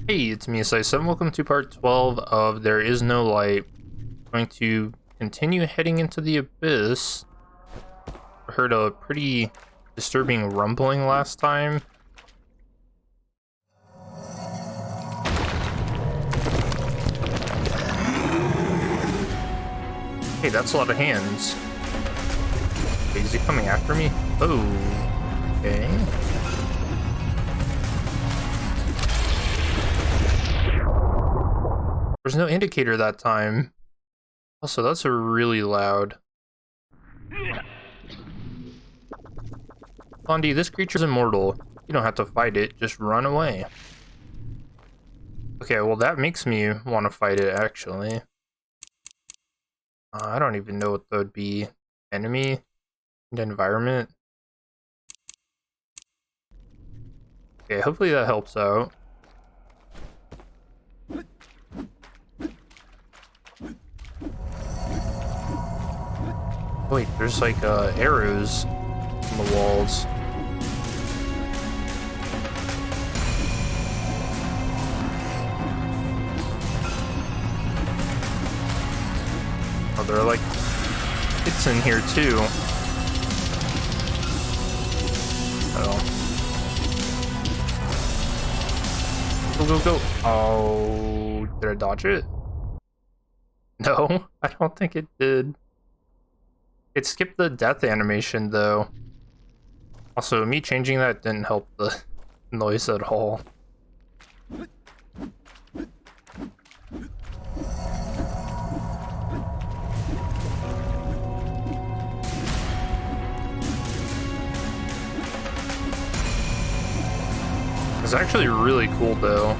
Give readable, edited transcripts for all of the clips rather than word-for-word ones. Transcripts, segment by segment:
Hey, it's me, Sike. Welcome to part 12 of There Is No Light. I'm going to continue heading into the abyss. I heard a pretty disturbing rumbling last time. Hey, that's a lot of hands. Okay, is he coming after me? Oh, okay. There's no indicator that time. Also, that's really loud. Blondie, this creature's immortal. You don't have to fight it, just run away. Okay, well that makes me want to fight it, actually. I don't even know what that would be. Enemy? And environment? Okay, hopefully that helps out. Wait, there's like arrows on the walls. Oh, there are like hits in here too. Oh. Go, go, go. Oh, did I dodge it? No, I don't think it did. It skipped the death animation though. Also, me changing that didn't help the noise at all. It's actually really cool though.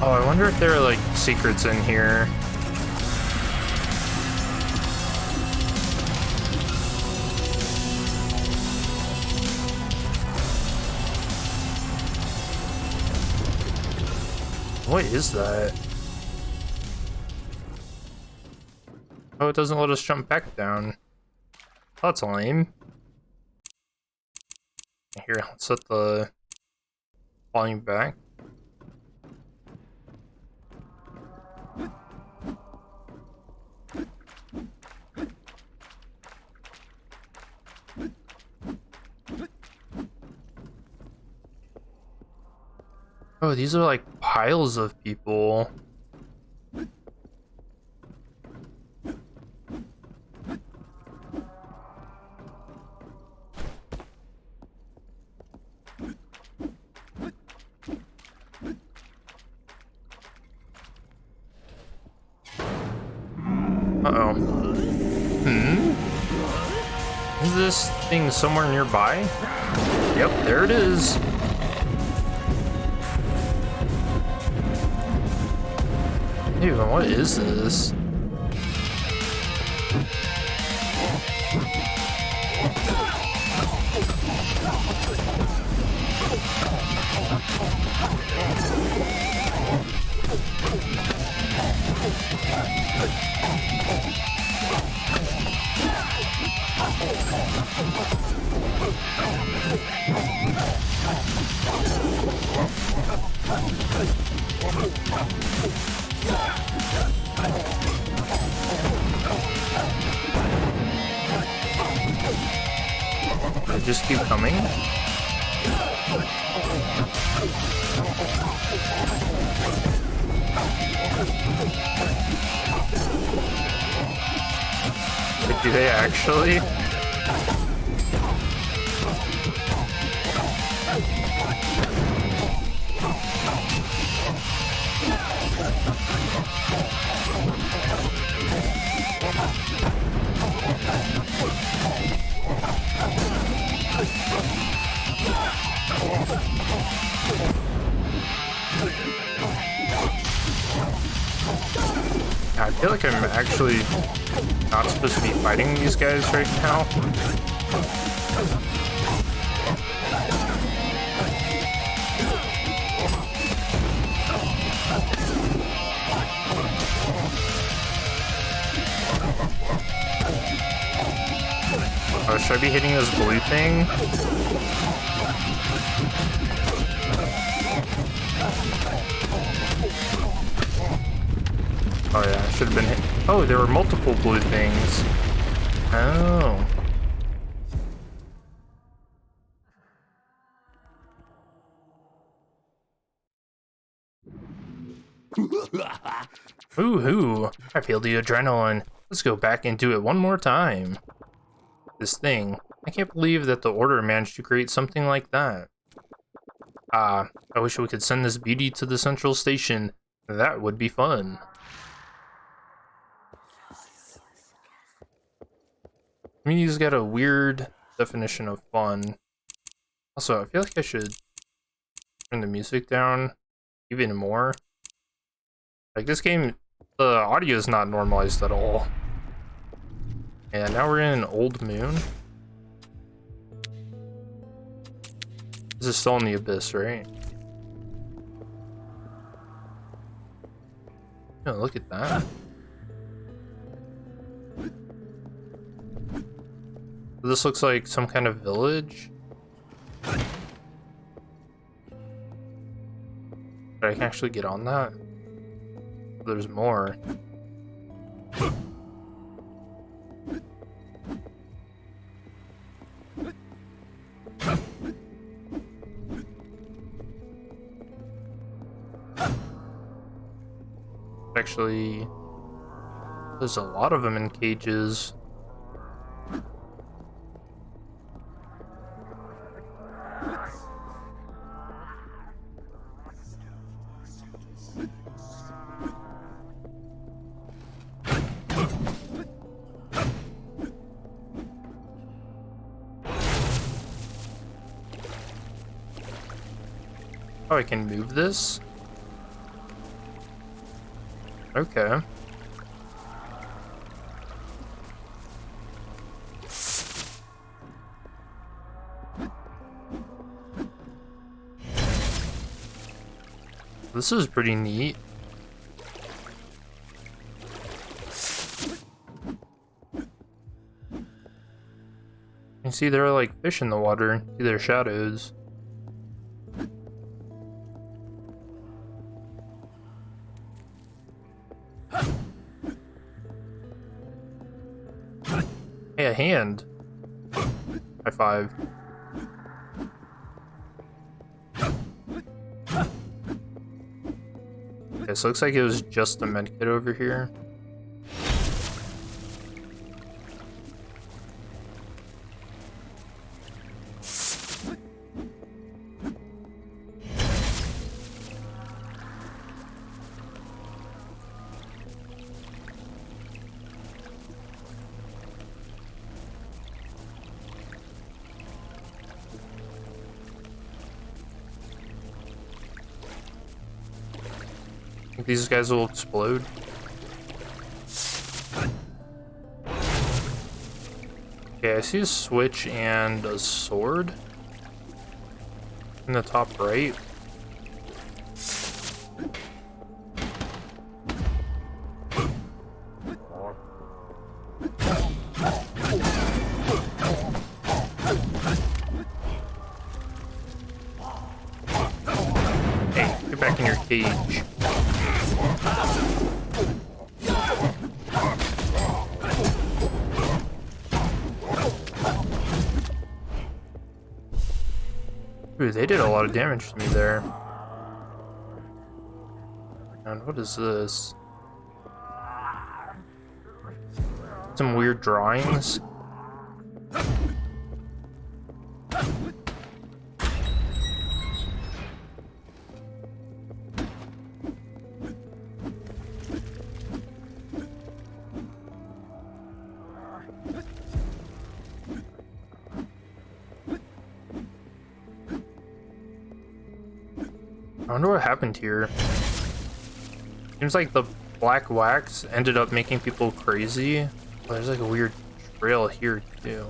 Oh, I wonder if there are like secrets in here. What is that? Oh, it doesn't let us jump back down. That's lame. Here, let's set the volume back. Oh, these are like piles of people. Uh-oh. Is this thing somewhere nearby? Yep, there it is. Ew, what is this? They just keep coming. But do they actually? I feel like I'm actually not supposed to be fighting these guys right now. Oh, should I be hitting this blue thing? should have been hit. Oh, there were multiple blue things. Oh. Woohoo! I feel the adrenaline. Let's go back and do it one more time. This thing. I can't believe that the Order managed to create something like that. I wish we could send this beauty to the central station. That would be fun. Community's got a weird definition of fun. Also, I feel like I should turn the music down even more. Like, this game, the audio is not normalized at all. And now we're in an old moon. This is still in the abyss, right? Oh, look at that. This looks like some kind of village. But I can actually get on that. There's more. Actually, there's a lot of them in cages. Oh, I can move this? Okay. This is pretty neat. You can see there are like fish in the water. See their shadows. Hey, a hand. High five. Okay, so looks like it was just a medkit over here. Think these guys will explode. Okay, I see a switch and a sword in the top right. Hey, get back in your cage. Ooh, they did a lot of damage to me there. And what is this? Some weird drawings. I wonder what happened here. Seems like the black wax ended up making people crazy. Oh, there's like a weird trail here too.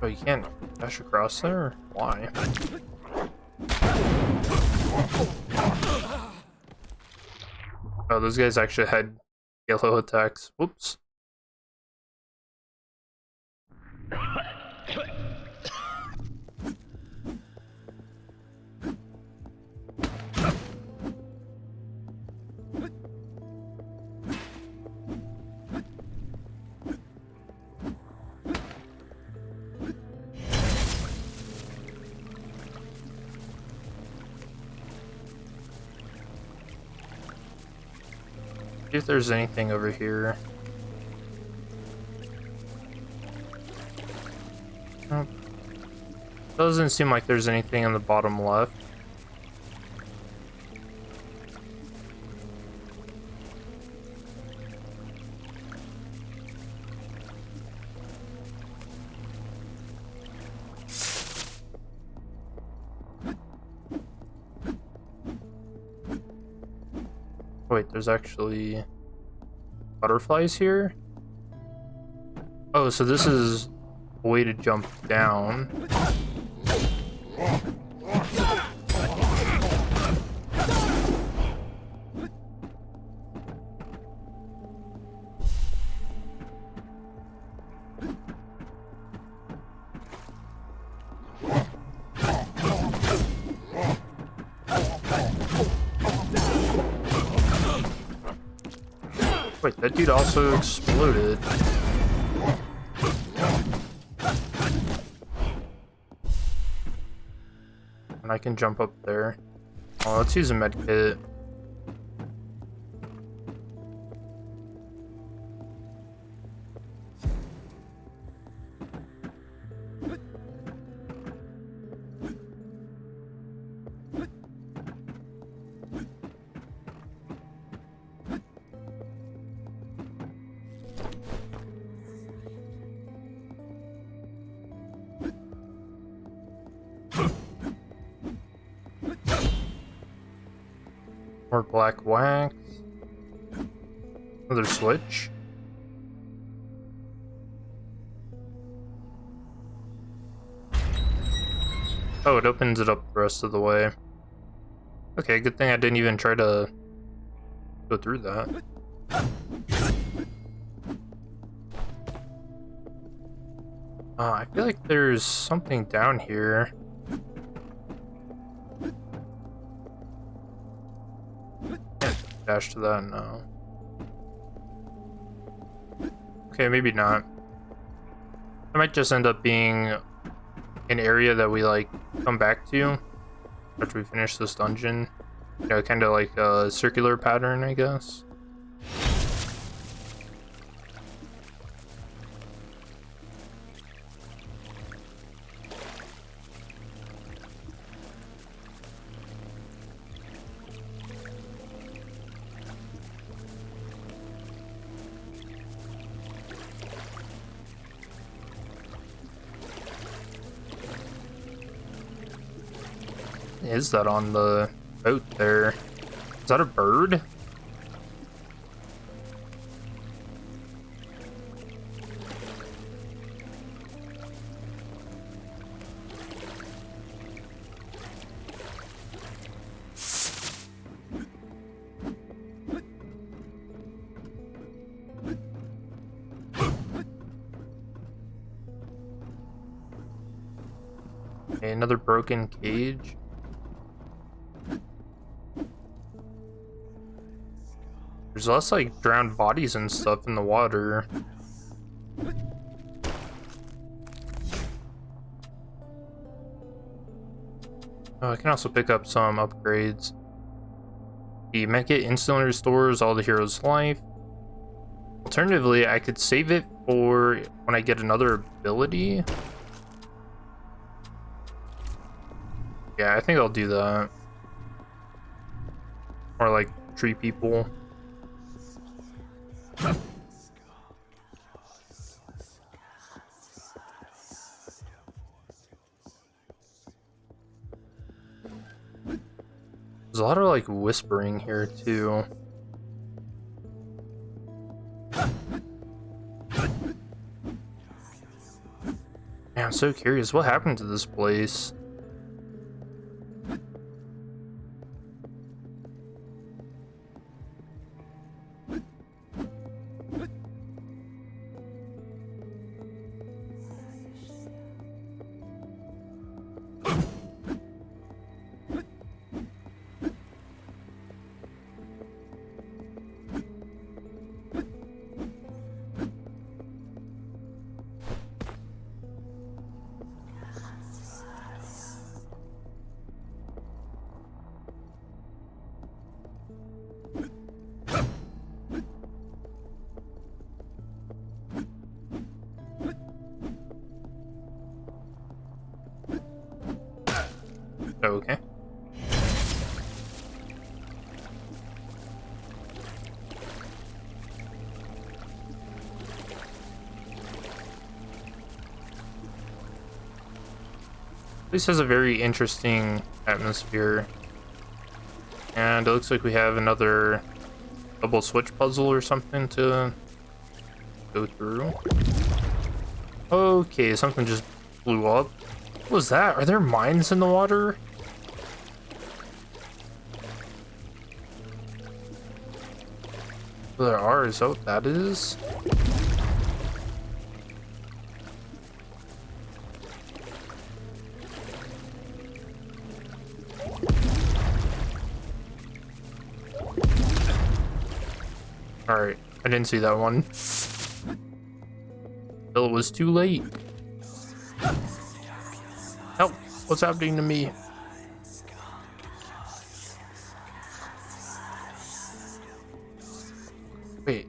Oh, you can't dash across there? Why? Oh, those guys actually had yellow attacks. Whoops. See if there's anything over here. Nope. Doesn't seem like there's anything on the bottom left. Wait, there's actually butterflies here? Oh, so this is a way to jump down. Wait, that dude also exploded. And I can jump up there. Oh, let's use a med kit. More black wax. Another switch. Oh, it opens it up the rest of the way. Okay, good thing I didn't even try to go through that. I feel like there's something down here. Dash to that, no. Okay, maybe not. It might just end up being an area that we like come back to after we finish this dungeon. You know, kind of like a circular pattern, I guess. Is that on the boat there? Is that a bird? Okay, another broken cage. There's lots like drowned bodies and stuff in the water. Oh, I can also pick up some upgrades. The medkit instantly restores all the hero's life. Alternatively, I could save it for when I get another ability. Yeah, I think I'll do that. Or like tree people. There's a lot of like whispering here too. Damn, so curious. What happened to this place? Okay. This has a very interesting atmosphere. And it looks like we have another double switch puzzle or something to go through. Okay, something just blew up. What was that? Are there mines in the water? There are. Is that what that is? Alright, I didn't see that one. Till it was too late. Help! What's happening to me? Wait.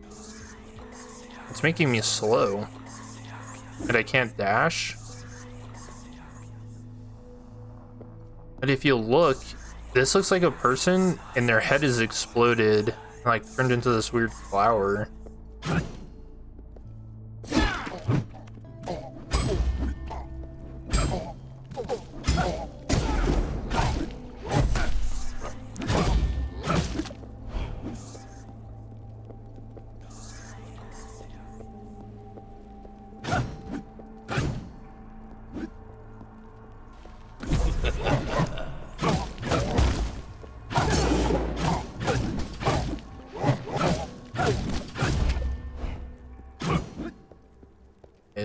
It's making me slow. And I can't dash? But if you look, this looks like a person and their head is exploded and like turned into this weird flower.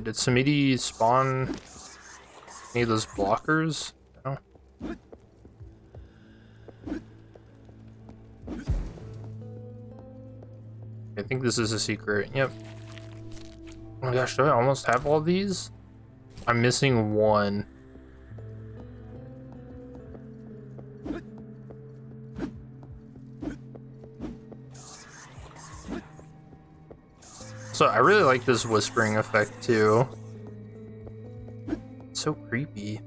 Did Samidi spawn any of those blockers? No. I think this is a secret. Yep. Oh my gosh, do I almost have all these? I'm missing one. So I really like this whispering effect too. It's so creepy.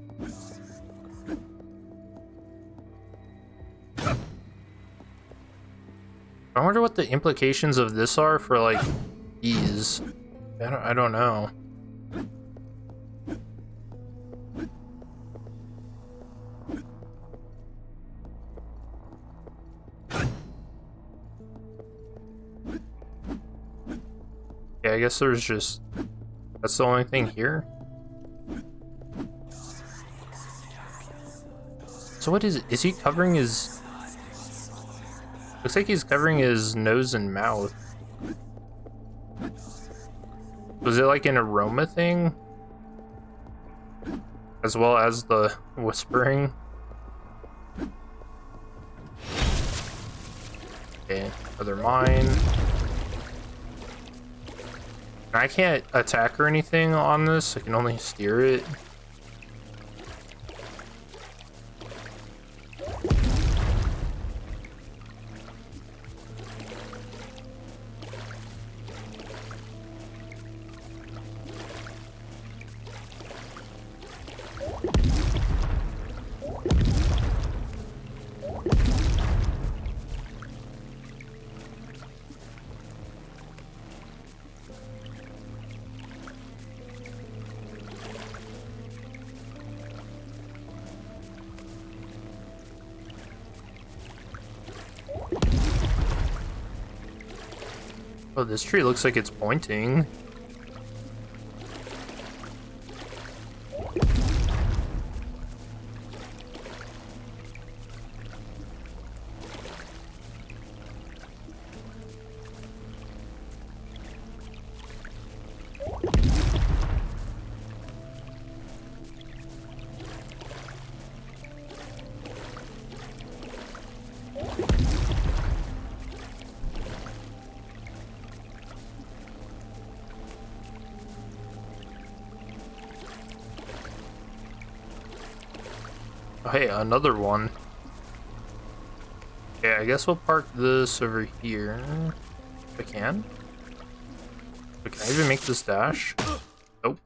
I wonder what the implications of this are for like these. I don't know. Yeah, I guess there's just, that's the only thing here. So what is it? Is he covering his, looks like he's covering his nose and mouth. Was it like an aroma thing? As well as the whispering? Okay, other mine. I can't attack or anything on this, I can only steer it. Oh, this tree looks like it's pointing. Oh, hey, another one. Okay, I guess we'll park this over here. If I can. But can I even make this dash? Nope.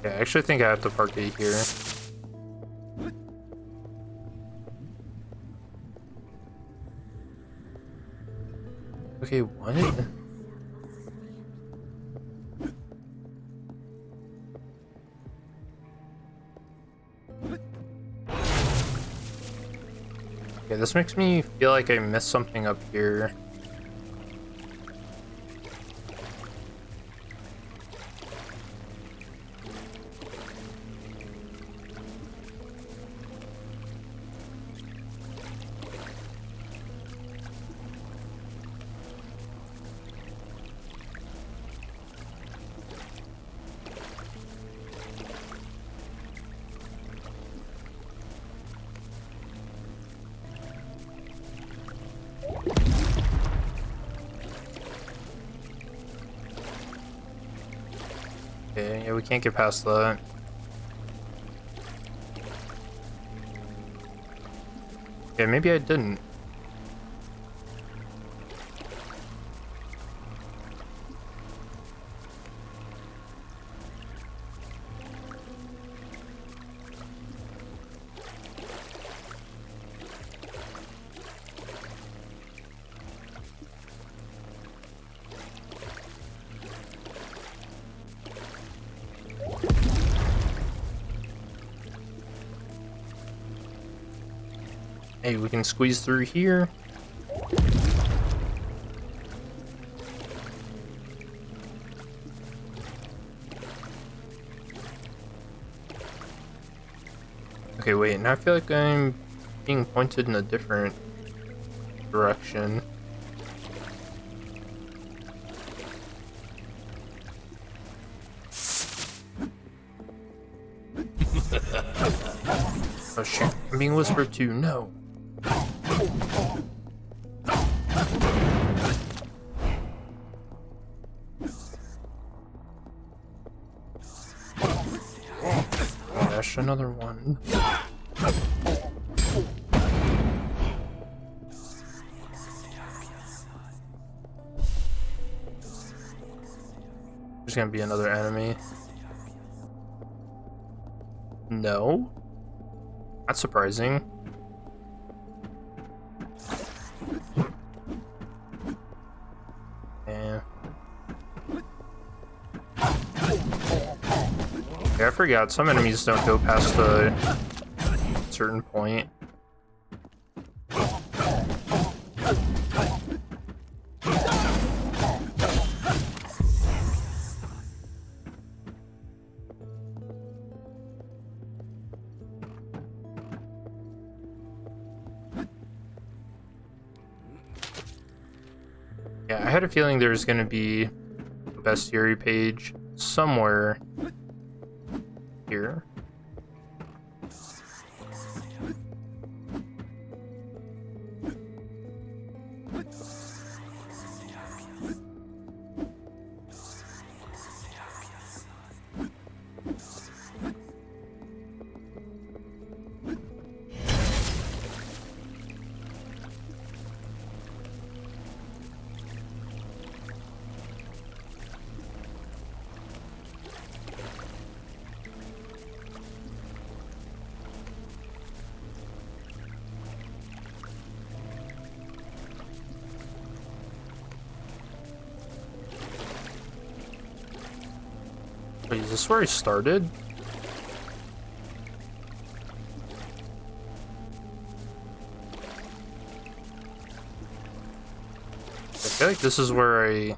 Yeah, I actually think I have to park it here. Okay, what? Okay, this makes me feel like I missed something up here. Okay, yeah, we can't get past that. Yeah, maybe I didn't. Hey, we can squeeze through here. Okay, wait, now I feel like I'm being pointed in a different direction. Oh shoot, I'm being whispered to, no. Dash another one. There's gonna be another enemy. No? That's surprising. Yeah. Yeah, I forgot. Some enemies don't go past a certain point. Yeah, I had a feeling there was going to be a bestiary page somewhere here. Wait, is this where I started? I feel like this is where I...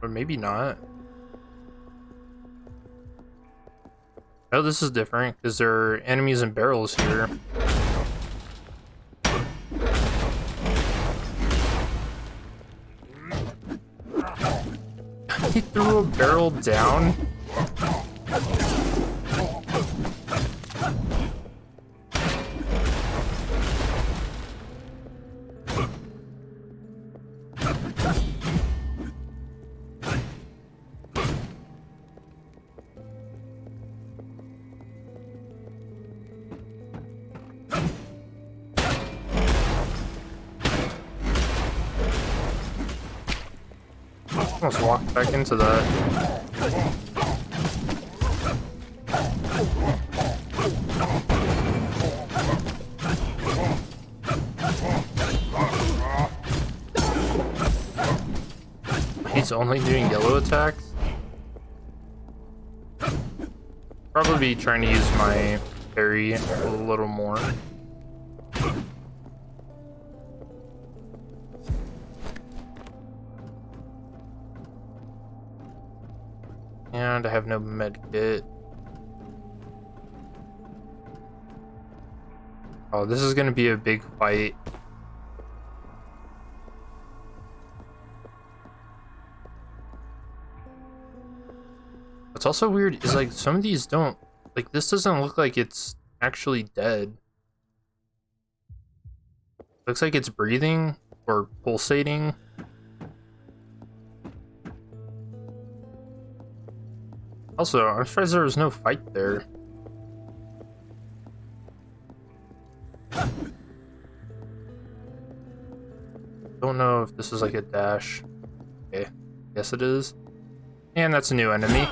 Or maybe not. No, this is different, because there are enemies and barrels here. He threw a barrel down? Almost walked back into that. He's only doing yellow attacks? Probably be trying to use my parry a little more. And I have no med kit. Oh, this is gonna be a big fight. What's also weird is like some of these don't, like this doesn't look like it's actually dead. Looks like it's breathing or pulsating. Also, I'm surprised there was no fight there. Don't know if this is like a dash. Okay, yes it is. And that's a new enemy.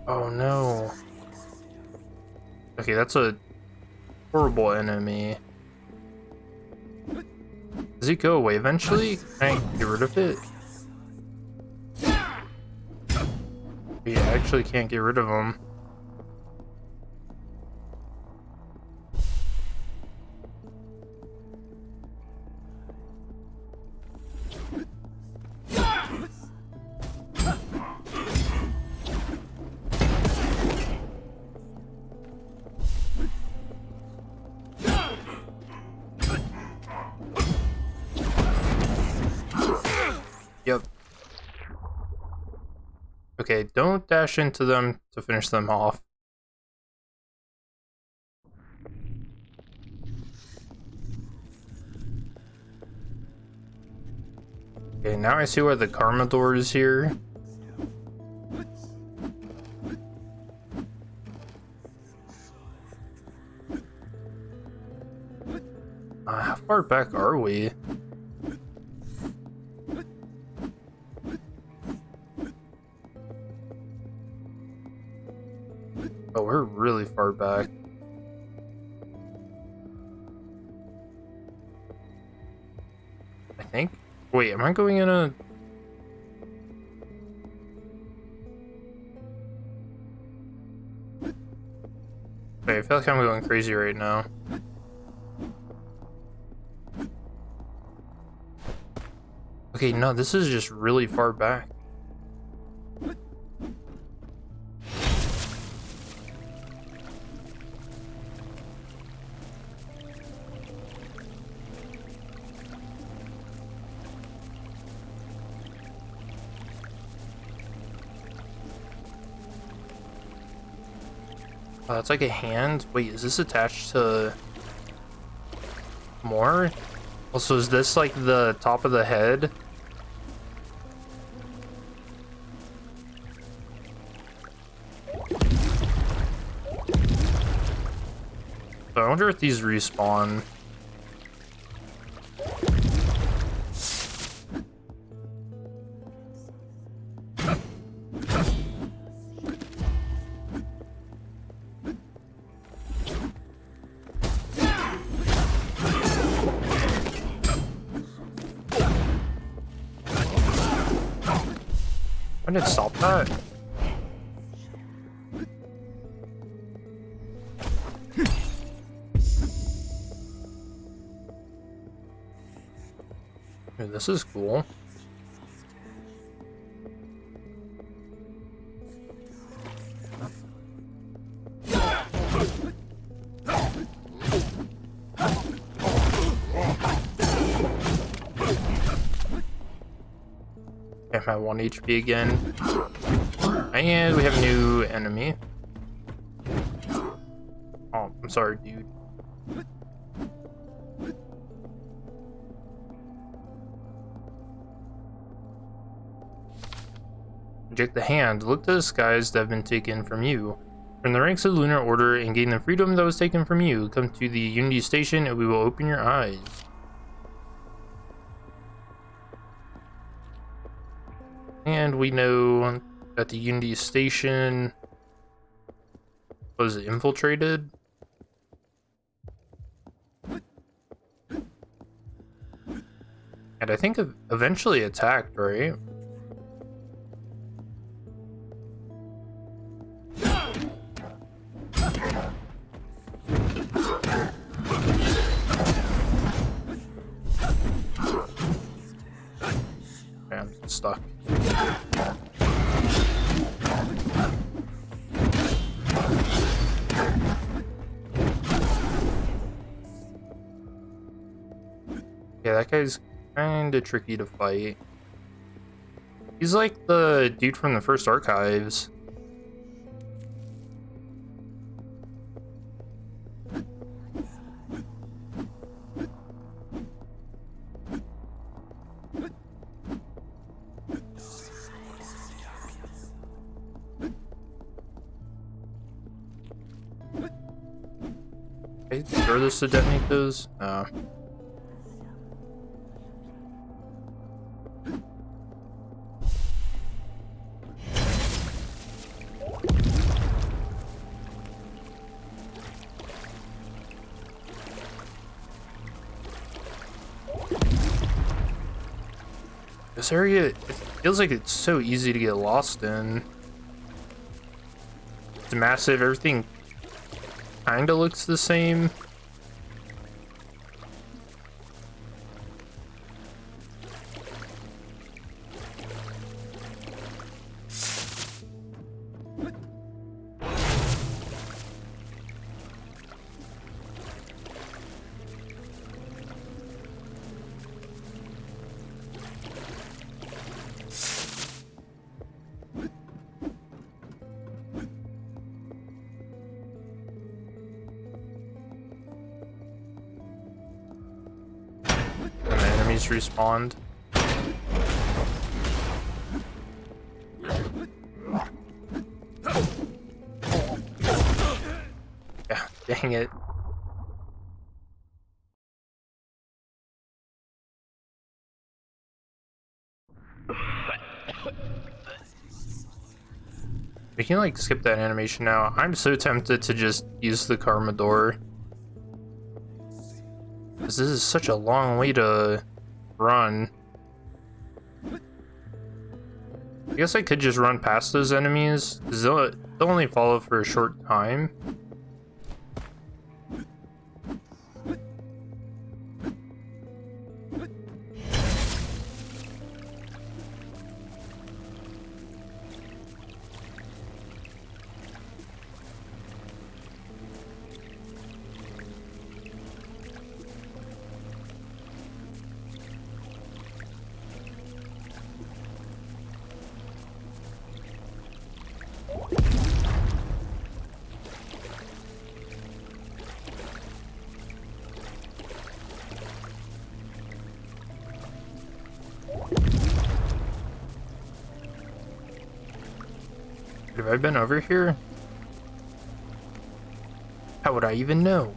Oh no. Okay, that's a horrible enemy. Does he go away eventually? Can I get rid of it? Yeah, I actually can't get rid of him. Yep. Okay, don't dash into them to finish them off. Okay, now I see why the Karma door is here. How far back are we? Oh, we're really far back. I think. Wait, am I going in a... Wait, I feel like I'm going crazy right now. Okay, no, this is just really far back. Oh, that's like a hand? Wait, is this attached to more? Also, is this like the top of the head? So I wonder if these respawn. When did it stop that? Dude, this is cool. Okay, I'm at 1 HP again. And we have a new enemy. Oh, I'm sorry, dude. Reject the hand. Look to the skies that have been taken from you. From the ranks of the Lunar Order and gain the freedom that was taken from you. Come to the Unity Station and we will open your eyes. And we know that the Unity Station was infiltrated. And I think eventually attacked, right? I'm stuck. Yeah, that guy's kinda tricky to fight. He's like the dude from the first archives. Okay, throw this to detonate those? No. This area, it feels like it's so easy to get lost in. It's massive, everything kinda looks the same. Respawned. Yeah, dang it. We can like skip that animation now. I'm so tempted to just use the Karma door. Because this is such a long way to run. I guess I could just run past those enemies, because they'll only follow for a short time. Have I been over here? How would I even know?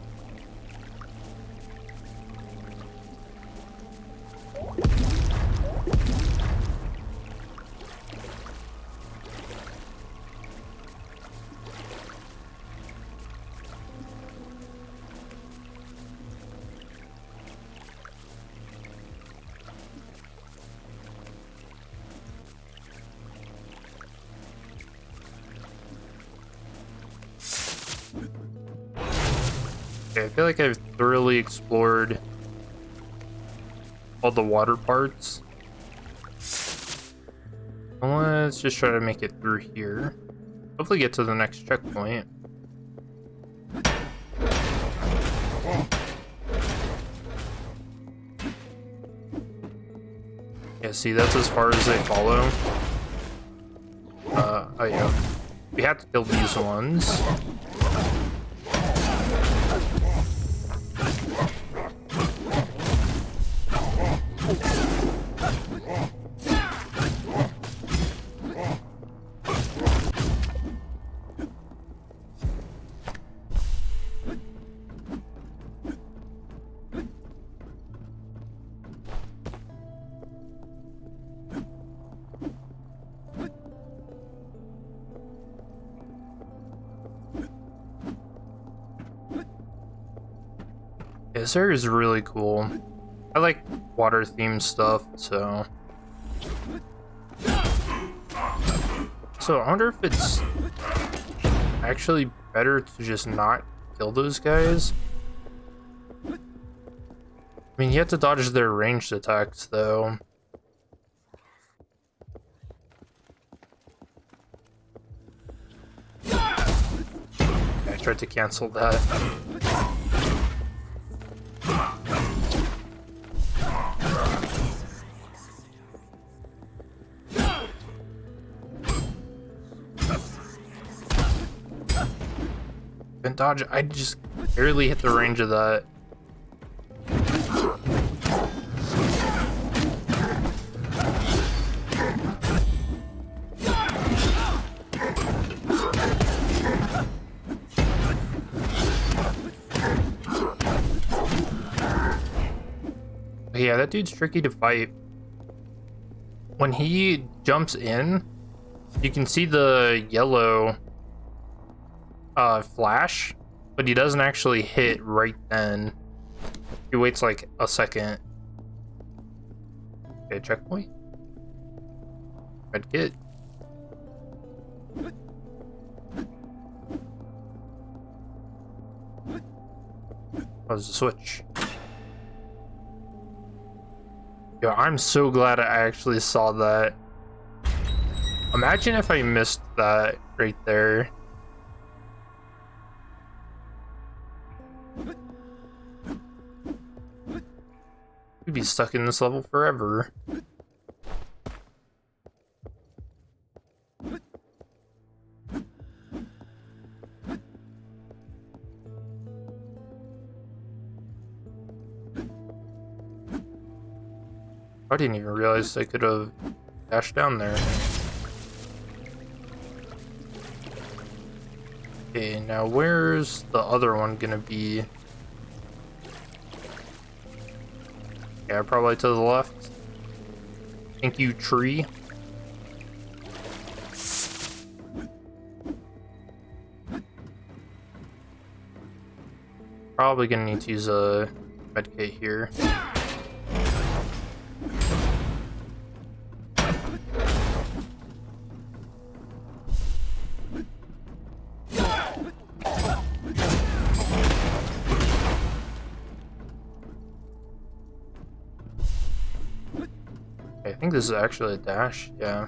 Okay, I feel like I've thoroughly explored all the water parts. Let's just try to make it through here. Hopefully get to the next checkpoint. Yeah, see, that's as far as they follow. Oh yeah. We have to kill these ones. This area is really cool. I like water themed stuff, so. So I wonder if it's actually better to just not kill those guys. I mean, you have to dodge their ranged attacks, though. I tried to cancel that. Couldn't dodge. I just barely hit the range of that. Yeah, that dude's tricky to fight. When he jumps in, you can see the yellow flash, but he doesn't actually hit right then. He waits like a second. Okay, checkpoint. Red kit. Oh, there's a switch. Yo, I'm so glad I actually saw that. Imagine if I missed that right there. We'd be stuck in this level forever. I didn't even realize I could have dashed down there. Okay, now where's the other one gonna be? Yeah, probably to the left. Thank you, tree. Probably gonna need to use a medkit here. I think this is actually a dash, yeah.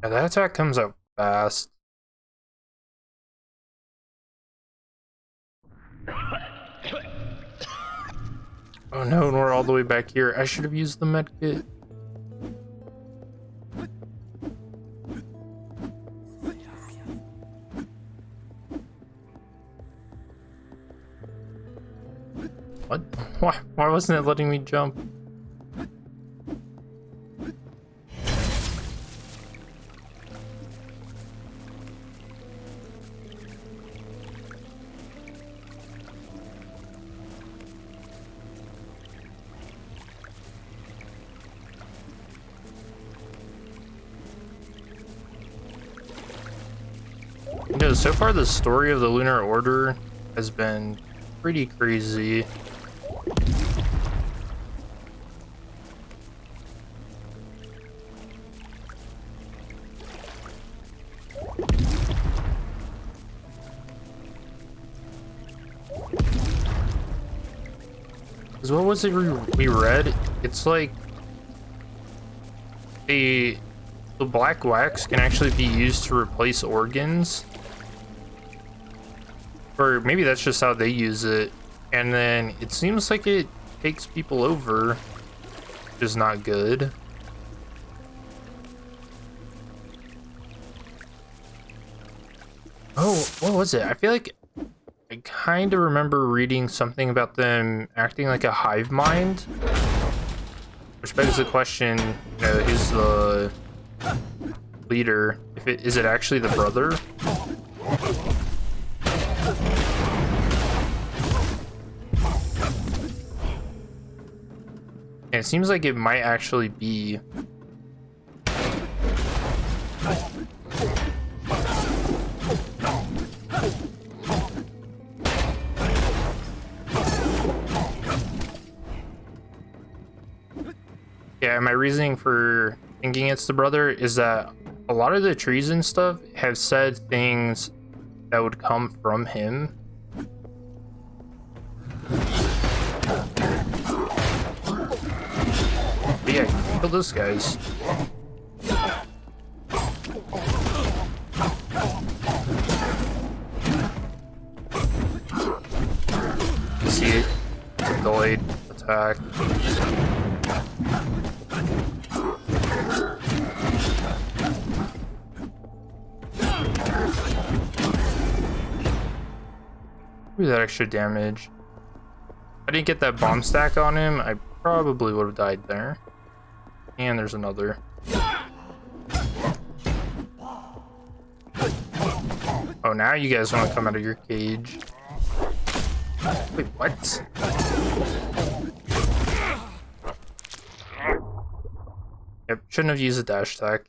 Yeah, that attack comes out fast. Oh no, and we're all the way back here. I should have used the medkit. What? Why wasn't it letting me jump? You know, so far the story of the Lunar Order has been pretty crazy. Because what was it we read? It's like the black wax can actually be used to replace organs. Or maybe that's just how they use it. And then it seems like it takes people over, which is not good. Oh, what was it? I feel like I kind of remember reading something about them acting like a hive mind. Which begs the question, you know, is the leader, is it actually the brother? And it seems like it might actually be. Yeah, my reasoning for thinking it's the brother is that a lot of the trees and stuff have said things that would come from him. But yeah, kill those guys. See it? Delayed attack. Ooh, that extra damage. If I didn't get that bomb stack on him, I probably would have died there. And there's another. Oh, now you guys want to come out of your cage. Wait, what? Yep, shouldn't have used a dash attack.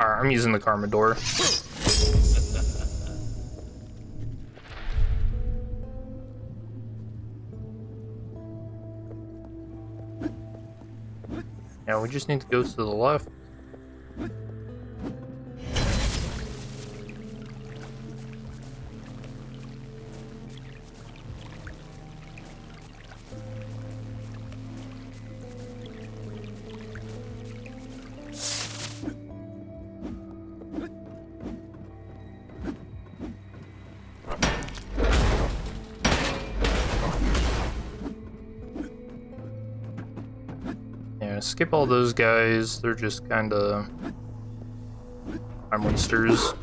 Alright, I'm using the Karma door. Yeah, we just need to go to the left. Skip all those guys, they're just kind of time wasters.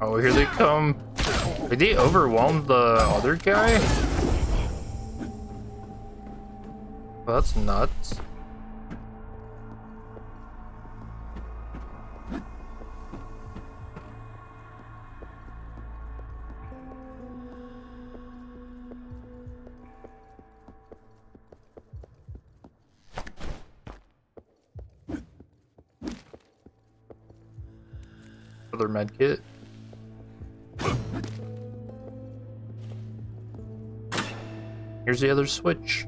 Oh, here they come. Did they overwhelm the other guy? Well, that's nuts. Other medkit. Here's the other switch.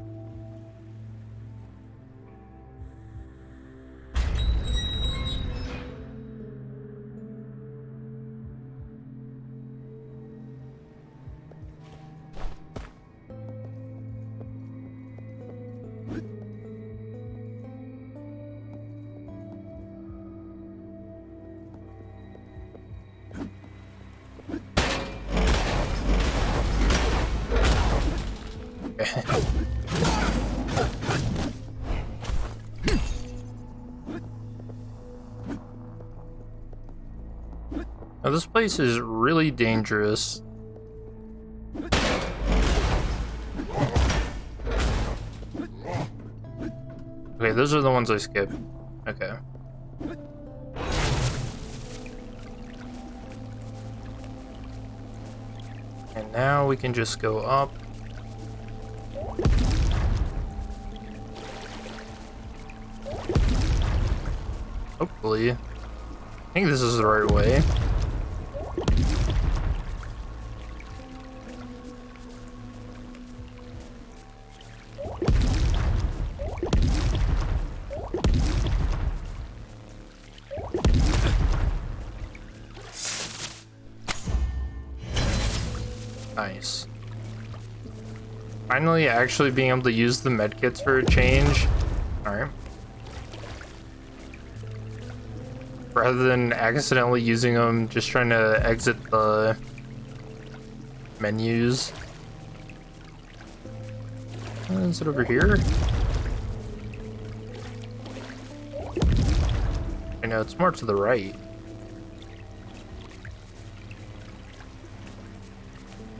Now this place is really dangerous. Okay, those are the ones I skipped. Okay. And now we can just go up. Hopefully. I think this is the right way. Nice. Finally actually being able to use the medkits for a change. Alright. Rather than accidentally using them, just trying to exit the menus. Is it over here? I know, it's more to the right.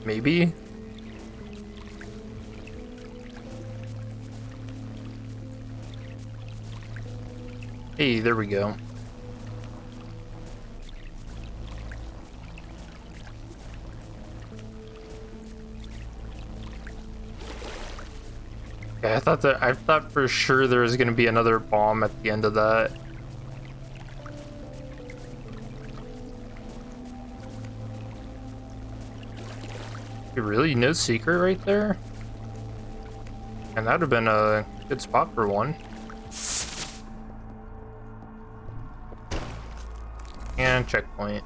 Maybe? Hey, there we go. Okay, I thought for sure there was gonna be another bomb at the end of that. Really? No secret right there? And that'd have been a good spot for one. And checkpoint.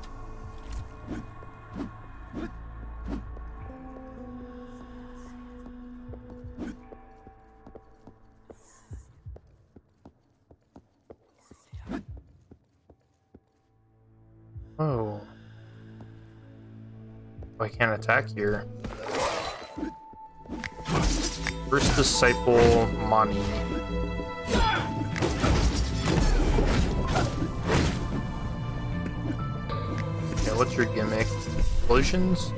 Oh. I can't attack here. First disciple, Mani. Okay, what's your gimmick? Explosions?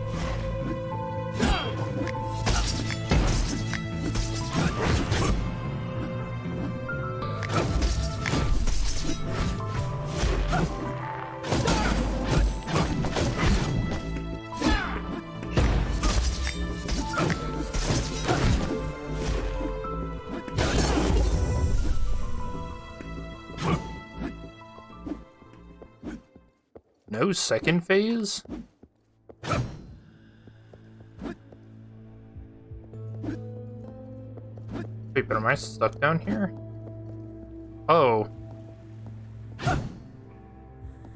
No second phase? Wait, but am I stuck down here? Oh.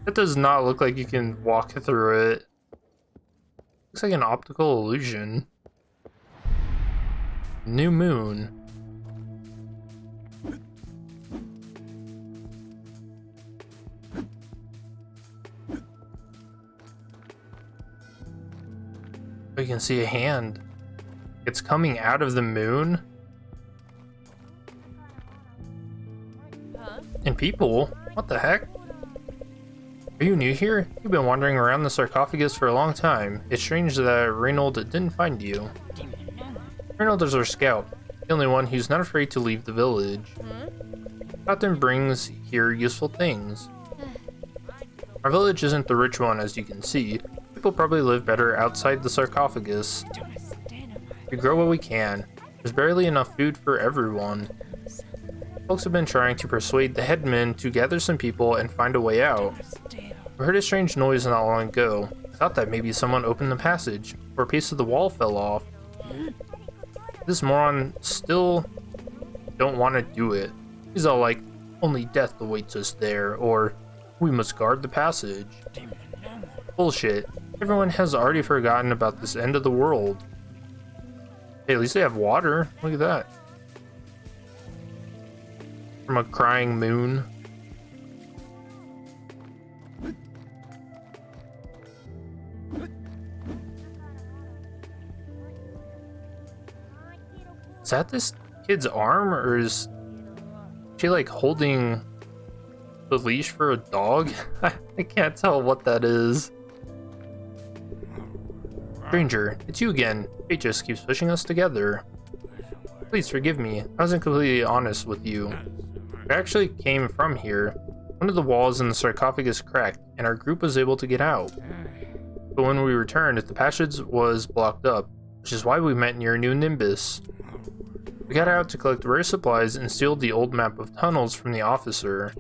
That does not look like you can walk through it. Looks like an optical illusion. New moon. You can see a hand. It's coming out of the moon. And people? What the heck? Are you new here? You've been wandering around the sarcophagus for a long time. It's strange that Reynold didn't find you. Reynold is our scout, the only one who's not afraid to leave the village. Often brings here useful things. Our village isn't the rich one, as you can see. People probably live better outside the sarcophagus. We grow what we can. There's barely enough food for everyone. Folks have been trying to persuade the headman to gather some people and find a way out. We heard a strange noise not long ago. Thought that maybe someone opened the passage, or a piece of the wall fell off. This moron still don't want to do it. He's all like, only death awaits us there, or we must guard the passage. Bullshit. Everyone has already forgotten about this end of the world. Hey, at least they have water. Look at that. From a crying moon. Is that this kid's arm, or is she like holding the leash for a dog? I can't tell what that is. Stranger, it's you again. Fate just keeps pushing us together. Please forgive me. I wasn't completely honest with you. We actually came from here. One of the walls in the sarcophagus cracked, and our group was able to get out. But when we returned, the passage was blocked up, which is why we met near New Nimbus. We got out to collect rare supplies and steal the old map of tunnels from the officer.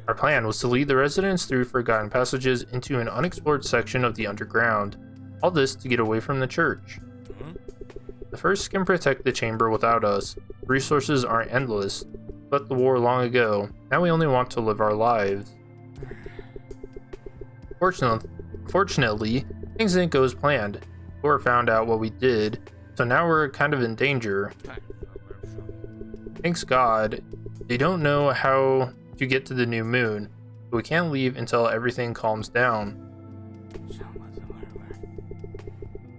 Our plan was to lead the residents through forgotten passages into an unexplored section of the underground. All this to get away from the church. The first can protect the chamber without us. Resources aren't endless. But the war long ago. Now we only want to live our lives. Fortunately, things didn't go as planned. Thor found out what we did, so now we're kind of in danger. Thanks God, they don't know how to get to the new moon, but we can't leave until everything calms down.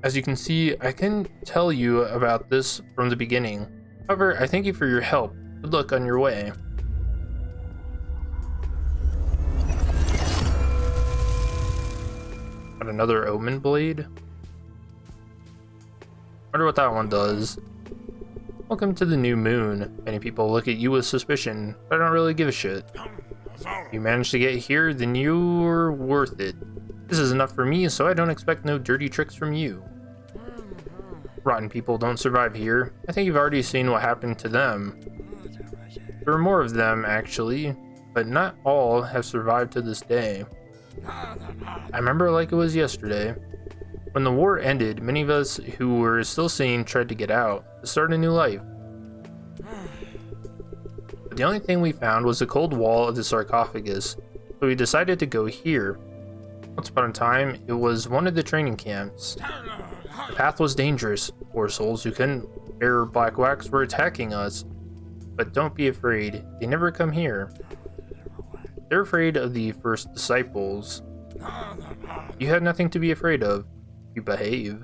As you can see, I can tell you about this from the beginning. However, I thank you for your help. Good luck on your way. Got another Omen Blade. Wonder what that one does. Welcome to the new moon. Many people look at you with suspicion, but I don't really give a shit. If you managed to get here, then you're worth it. This is enough for me, so I don't expect no dirty tricks from you. Rotten people don't survive here. I think you've already seen what happened to them. There were more of them, actually, but not all have survived to this day. I remember like it was yesterday. When the war ended, many of us who were still sane tried to get out, to start a new life. But the only thing we found was the cold wall of the sarcophagus, so we decided to go here. Once upon a time, it was one of the training camps. The path was dangerous. Poor souls who couldn't bear black wax were attacking us. But don't be afraid, they never come here. They're afraid of the first disciples. You had nothing to be afraid of. You behave.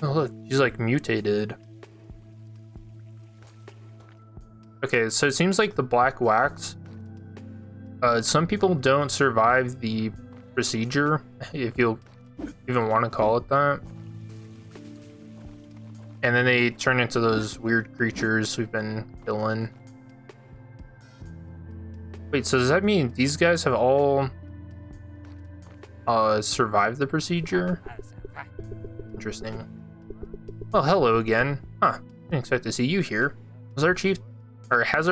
Oh look, she's like mutated. Okay, so it seems like the black wax, some people don't survive the procedure, if you'll even want to call it that. And then they turn into those weird creatures we've been killing. Wait, so does that mean these guys have all survived the procedure? Interesting. Well, hello again. Huh, didn't expect to see you here. Has our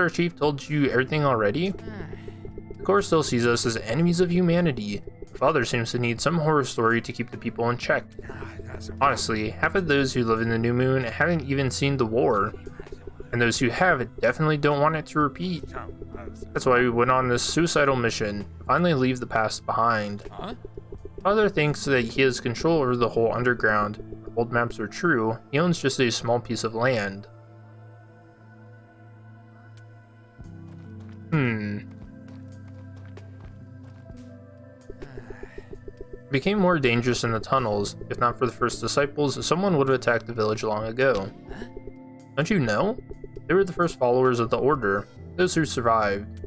chief told you everything already? The Corps still sees us as enemies of humanity. Father seems to need some horror story to keep the people in check. Honestly, half of those who live in the New Moon haven't even seen the war. And those who have definitely don't want it to repeat. That's why we went on this suicidal mission, to finally leave the past behind. Father thinks that he has control over the whole underground. If old maps are true, he owns just a small piece of land. It became more dangerous in the tunnels. If not for the first disciples, someone would have attacked the village long ago. Don't you know? They were the first followers of the Order, those who survived.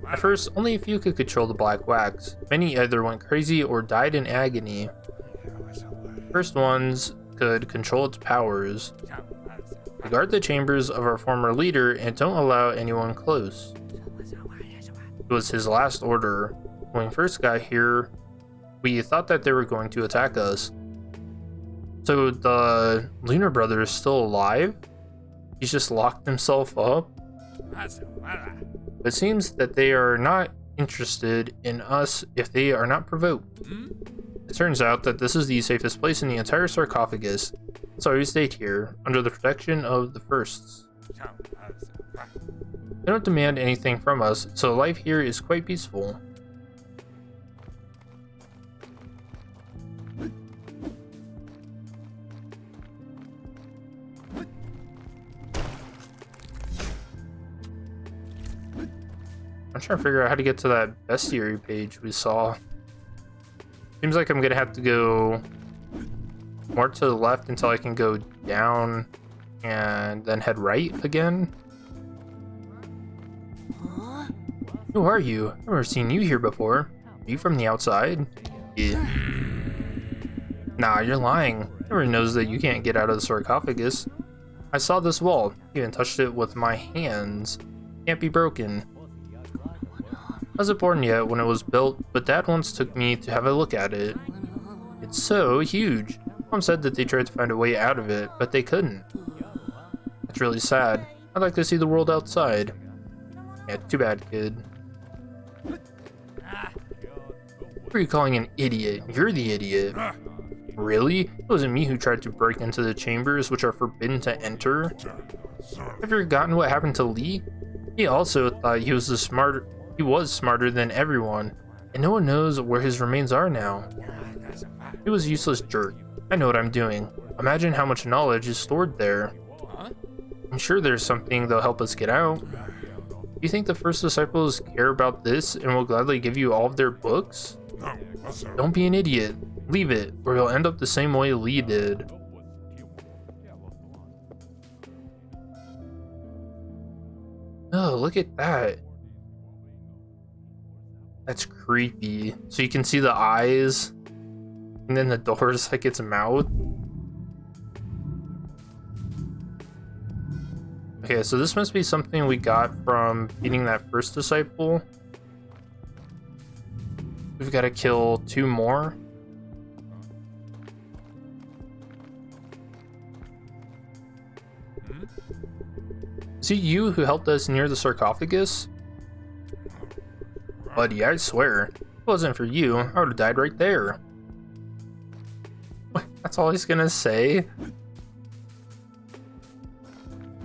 At first, only a few could control the black wax. Many either went crazy or died in agony. The first ones could control its powers. We guard the chambers of our former leader and don't allow anyone close. It was his last order. When we first got here, we thought that they were going to attack us. So the Lunar brother is still alive? He's just locked himself up? It seems that they are not interested in us if they are not provoked. It turns out that this is the safest place in the entire sarcophagus. So we stayed here, under the protection of the firsts. They don't demand anything from us, so life here is quite peaceful. I'm trying to figure out how to get to that bestiary page we saw. Seems like I'm gonna have to go more to the left until I can go down and then head right again. Who are you? I've never seen you here before. Are you from the outside? Yeah. Nah, you're lying. Everyone knows that you can't get out of the sarcophagus. I saw this wall. Even touched it with my hands. Can't be broken. I wasn't born yet when it was built, but Dad once took me to have a look at it. It's so huge. Mom said that they tried to find a way out of it, but they couldn't. It's really sad. I'd like to see the world outside. Yeah, too bad, kid. What are you calling an idiot? You're the idiot. Really? It wasn't me who tried to break into the chambers, which are forbidden to enter. Have you forgotten what happened to Lee? He also thought he was smarter than everyone, and no one knows where his remains are now. He was a useless jerk. I know what I'm doing. Imagine how much knowledge is stored there. I'm sure there's something that'll help us get out. Do you think the first disciples care about this and will gladly give you all of their books? Don't be an idiot. Leave it, or you'll end up the same way Lee did. Oh, look at that. That's creepy. So you can see the eyes, and then the door is like its mouth. Okay, so this must be something we got from beating that first disciple. We've got to kill 2 more. Is it you who helped us near the sarcophagus? Buddy, I swear, if it wasn't for you, I would have died right there. What? That's all he's gonna say?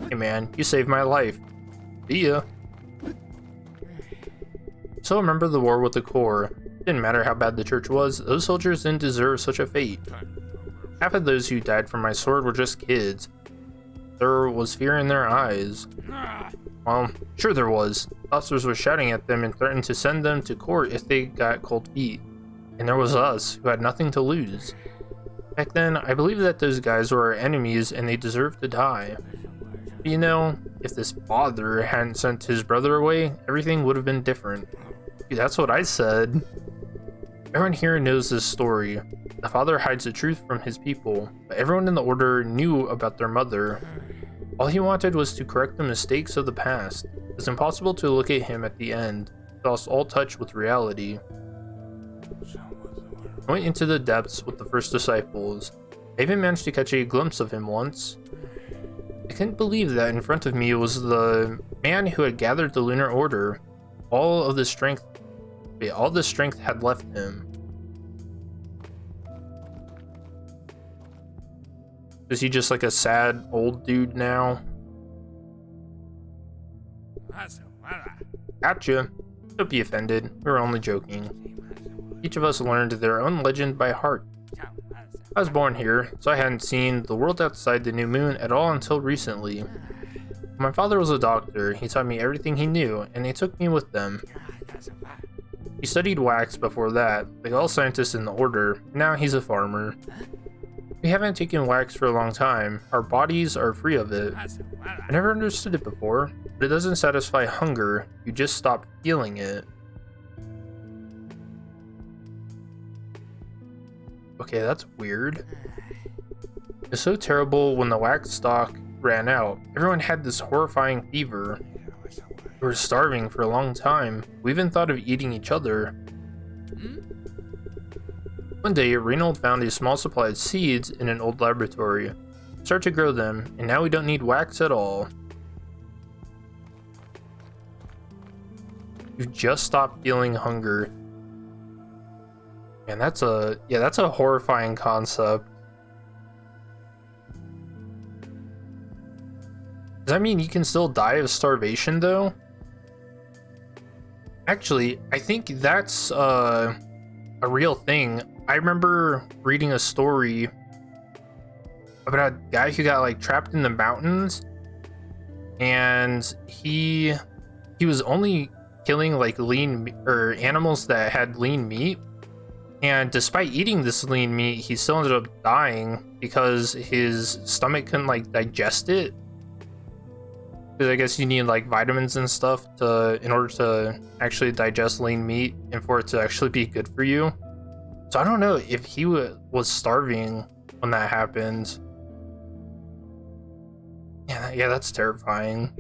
Hey man, you saved my life. See ya. So remember the war with the Corps. Didn't matter how bad the church was, those soldiers didn't deserve such a fate. Half of those who died from my sword were just kids. There was fear in their eyes. Well, sure there was. Officers were shouting at them and threatened to send them to court if they got cold feet. And there was us, who had nothing to lose. Back then, I believed that those guys were our enemies and they deserved to die. But you know, if this father hadn't sent his brother away, everything would have been different. Dude, that's what I said. Everyone here knows this story. The father hides the truth from his people, but everyone in the order knew about their mother. All he wanted was to correct the mistakes of the past. It was impossible to look at him at the end. He lost all touch with reality. I went into the depths with the first disciples. I even managed to catch a glimpse of him once. I couldn't believe that in front of me was the man who had gathered the Lunar Order. All the strength had left him. Is he just like a sad old dude now? Gotcha. Don't be offended. We were only joking. Each of us learned their own legend by heart. I was born here, so I hadn't seen the world outside the new moon at all until recently. My father was a doctor. He taught me everything he knew, and he took me with them. He studied wax before that, like all scientists in the order. Now he's a farmer. We haven't taken wax for a long time. Our bodies are free of it. I never understood it before, but it doesn't satisfy hunger. You just stop feeling it. Okay, that's weird. It's so terrible when the wax stock ran out. Everyone had this horrifying fever. We were starving for a long time. We even thought of eating each other. One day, Reynold found a small supply of seeds in an old laboratory. Started to grow them, and now we don't need wax at all. You just stopped feeling hunger. And that's a horrifying concept. Does that mean you can still die of starvation though? Actually, I think that's a real thing. I remember reading a story about a guy who got like trapped in the mountains, and he was only killing like animals that had lean meat. And despite eating this lean meat, he still ended up dying because his stomach couldn't like digest it. Because I guess you need like vitamins and stuff in order to actually digest lean meat and for it to actually be good for you. So I don't know if he was starving when that happened. Yeah, that's terrifying.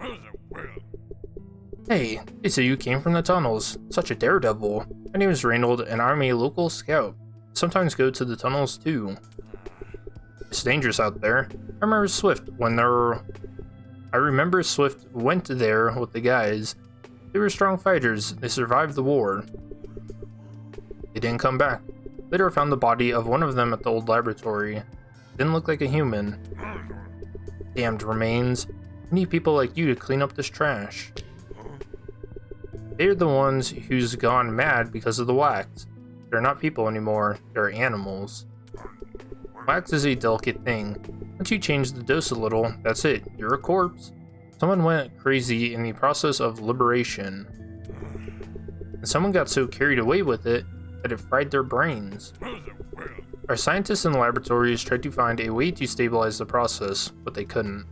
Hey, so you came from the tunnels. Such a daredevil. My name is Reynold, and I'm a local scout. Sometimes go to the tunnels too. It's dangerous out there. I remember Swift went there with the guys. They were strong fighters. They survived the war. They didn't come back. Later I found the body of one of them at the old laboratory. Didn't look like a human. Damned remains. We need people like you to clean up this trash. They're the ones who's gone mad because of the wax. They're not people anymore, they're animals. Wax is a delicate thing. Once you change the dose a little, that's it, you're a corpse. Someone went crazy in the process of liberation. And someone got so carried away with it that it fried their brains. Our scientists in the laboratories tried to find a way to stabilize the process, but they couldn't.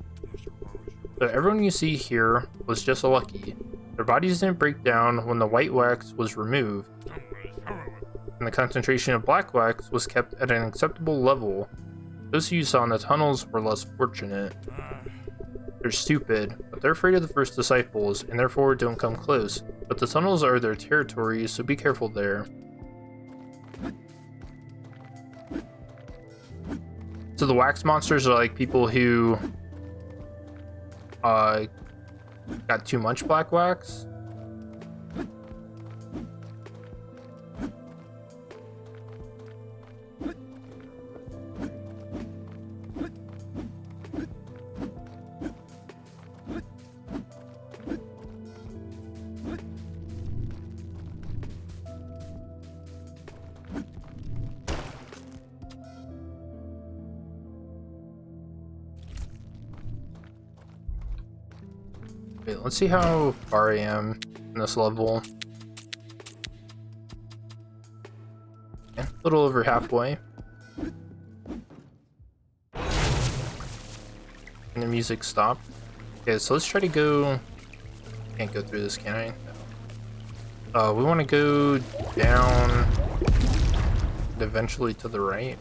But everyone you see here was just lucky. Their bodies didn't break down when the white wax was removed, and the concentration of black wax was kept at an acceptable level. Those who you saw in the tunnels were less fortunate. They're stupid, but they're afraid of the first disciples, and therefore don't come close. But the tunnels are their territory, so be careful there. So the wax monsters are like people who got too much black wax. Wait, let's see how far I am in this level. Yeah, a little over halfway. And the music stopped. Okay, so let's try to go... Can't go through this, can I? No. We want to go down and eventually to the right.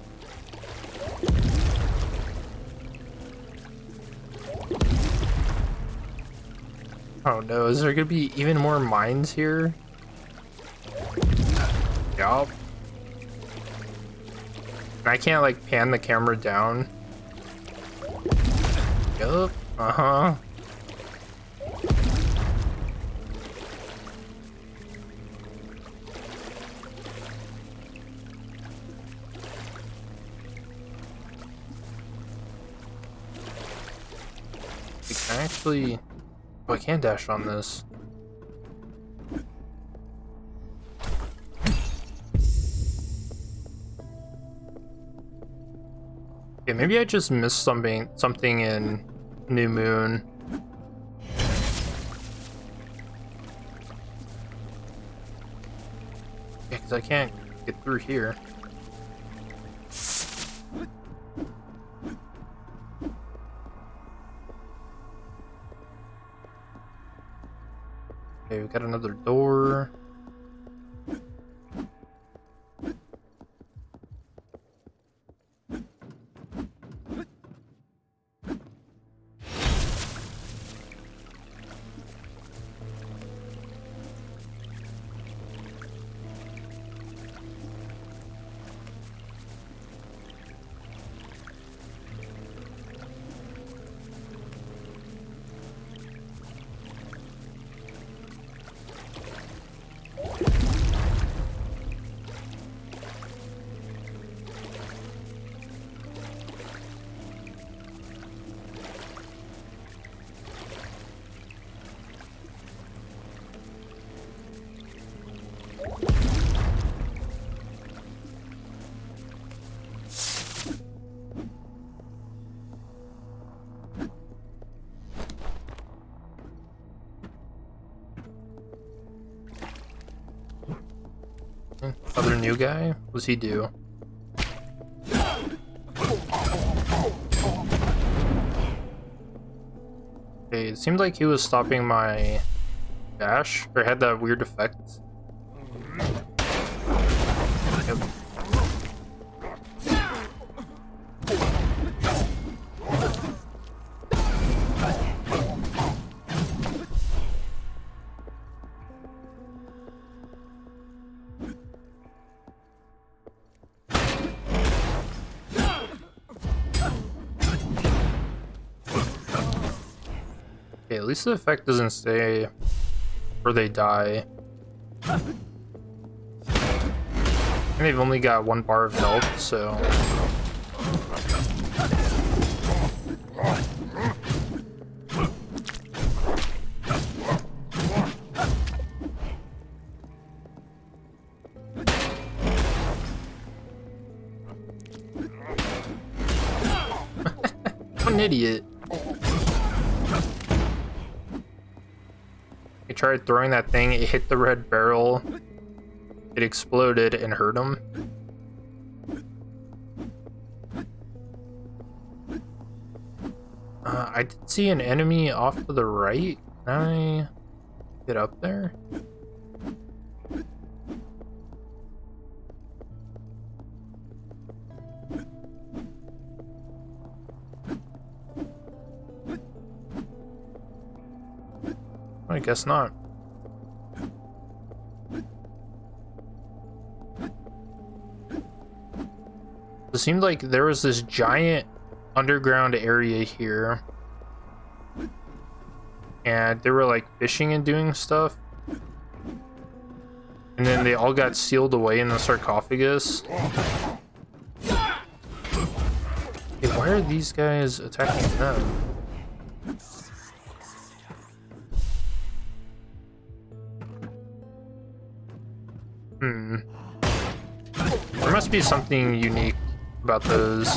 Oh no, is there gonna be even more mines here? Yup. I can't like pan the camera down. Yup, uh-huh. I can actually... Oh, I can dash on this. Okay, maybe I just missed something in New Moon. Yeah, because I can't get through here. Okay, we got another door. Other new guy? What's he do? Okay, it seemed like he was stopping my dash, or had that weird effect. Yep. Okay, at least the effect doesn't stay where they die. And they've only got 1 bar of health, so... I'm an idiot. I tried throwing that thing, it hit the red barrel, it exploded and hurt him. I did see an enemy off to the right. Can I get up there? I guess not. It seemed like there was this giant underground area here. and they were like fishing and doing stuff. And then they all got sealed away in the sarcophagus. Hey, why are these guys attacking them? There must be something unique about those.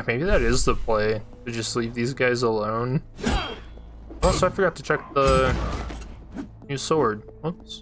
Maybe that is the play, to just leave these guys alone. Also, I forgot to check the new sword. Whoops.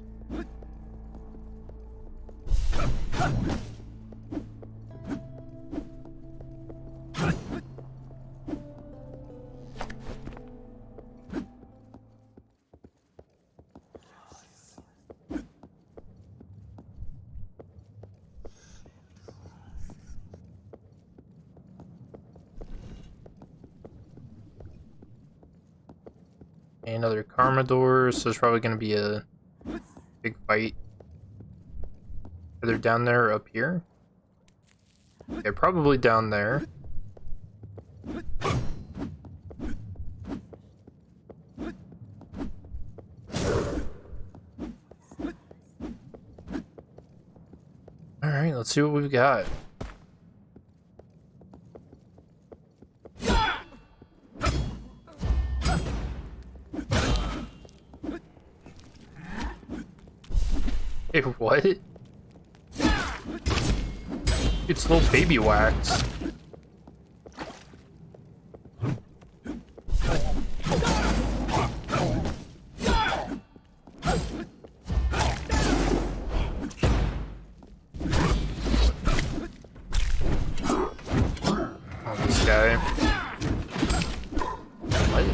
Another Karma door, so there's probably going to be a big fight. Either down there or up here. Okay, probably down there. Alright, let's see what we've got. Hey, what? It's little baby wax. Oh, this guy. What?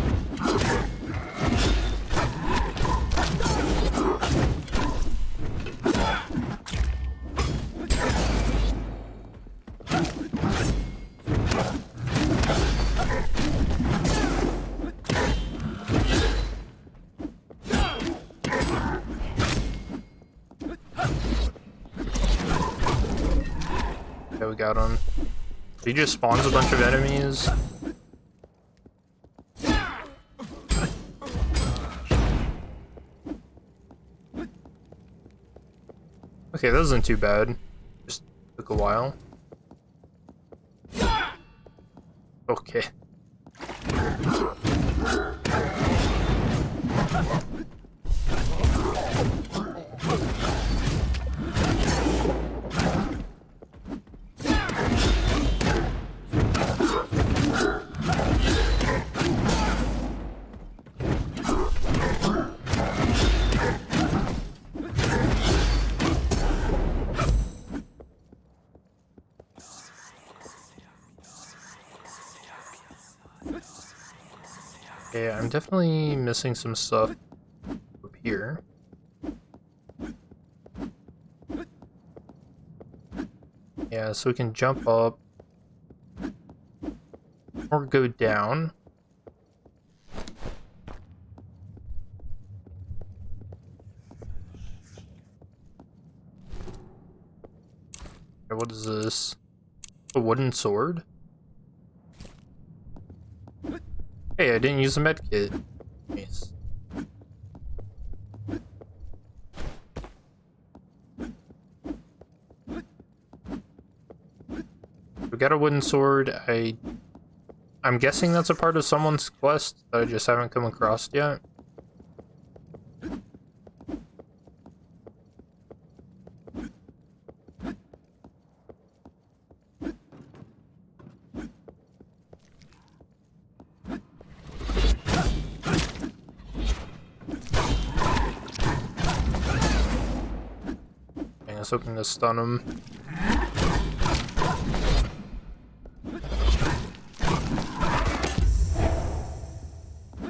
Okay, we got him. He just spawns a bunch of enemies. Okay, that wasn't too bad. Just took a while. Okay. Okay, I'm definitely missing some stuff up here. Yeah, so we can jump up or go down. Okay, what is this? A wooden sword? Hey, I didn't use a med kit. Nice. We got a wooden sword. I'm guessing that's a part of someone's quest that I just haven't come across yet. I was hoping to stun him.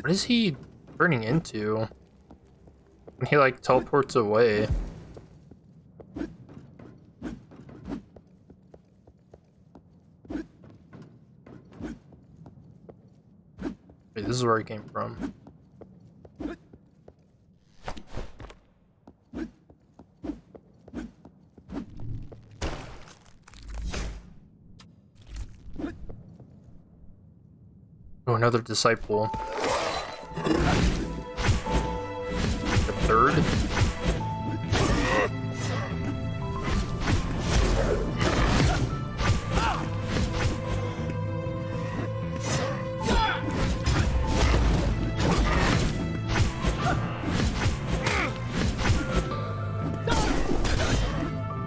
What What is he turning into? When he like teleports away. Wait, this is where he came from. Oh, another disciple. The third?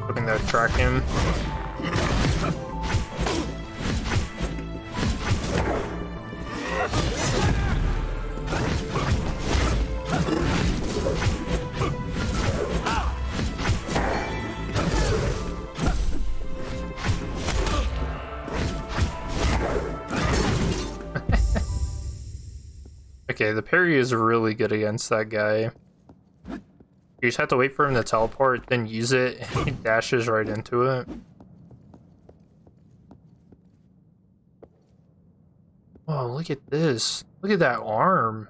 Hoping that track him. Okay, the parry is really good against that guy. You just have to wait for him to teleport, then use it, and he dashes right into it. Oh, look at this. Look at that arm.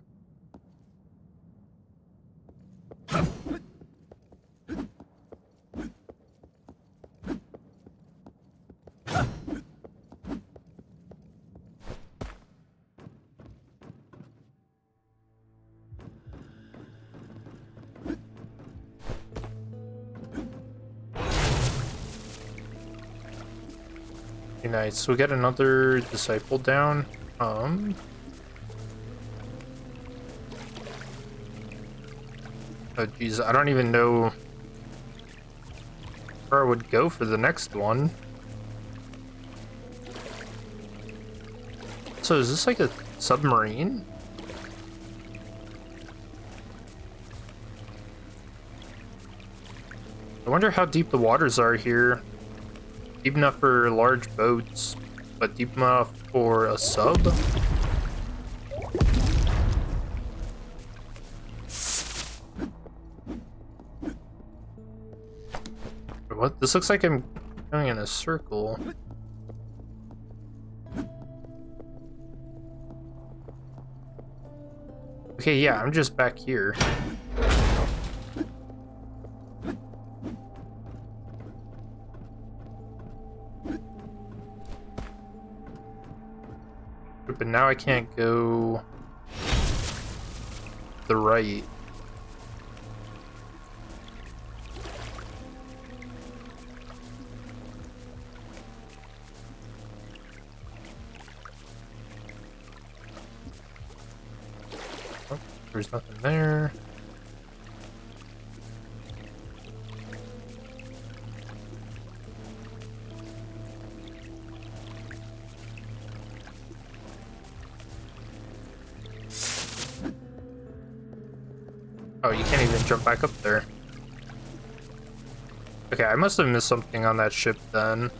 Nice. So we got another disciple down. Oh geez, I don't even know where I would go for the next one. So is this like a submarine? I wonder how deep the waters are here. Deep enough for large boats, but deep enough for a sub? What? This looks like I'm going in a circle. Okay, yeah, I'm just back here. But now I can't go the right. Oh, there's nothing there. Oh, you can't even jump back up there. Okay, I must have missed something on that ship then.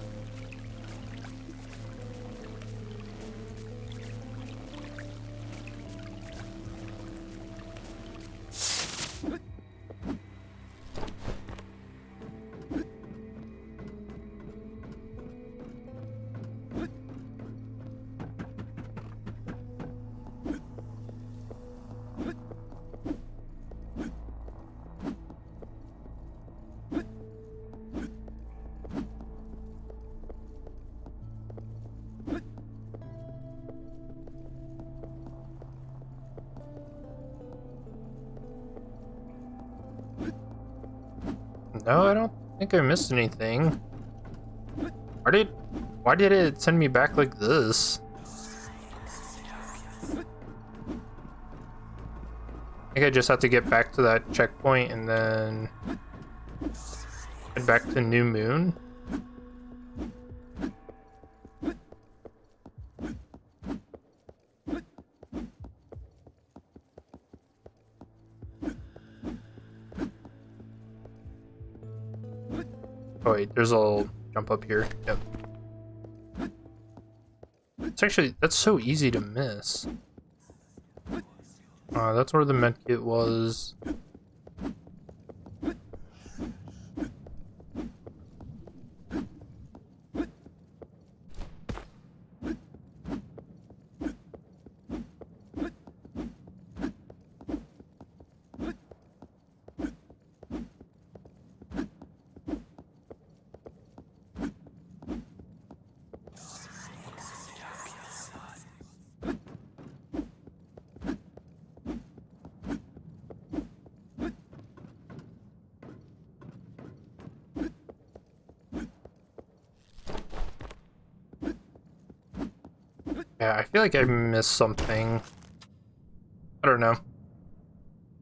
No, I don't think I missed anything. Why did it send me back like this? I think I just have to get back to that checkpoint and then head back to New Moon. Oh wait, there's a jump up here. Yep. It's actually, that's so easy to miss. That's where the medkit was. Yeah, I feel like I missed something. I don't know.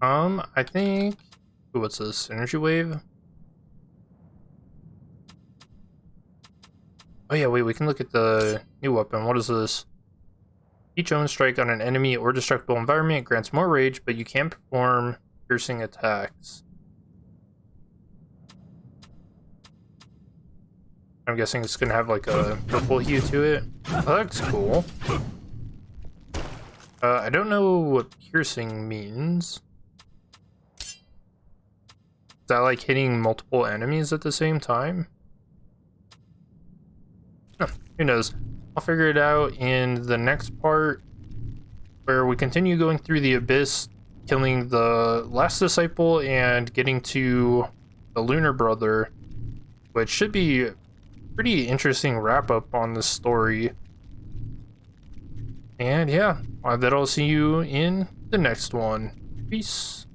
I think... Ooh, what's this? Energy wave? Oh yeah, wait, we can look at the new weapon. What is this? Each own strike on an enemy or destructible environment grants more rage, but you can't perform piercing attacks. I'm guessing it's gonna have like a purple hue to it. Oh, that's cool. I don't know what piercing means. Is that like hitting multiple enemies at the same time? Huh, who knows? I'll figure it out in the next part, where we continue going through the abyss, killing the last disciple and getting to the Lunar brother, which should be a pretty interesting wrap up on the story. And yeah, I bet I'll see you in the next one. Peace.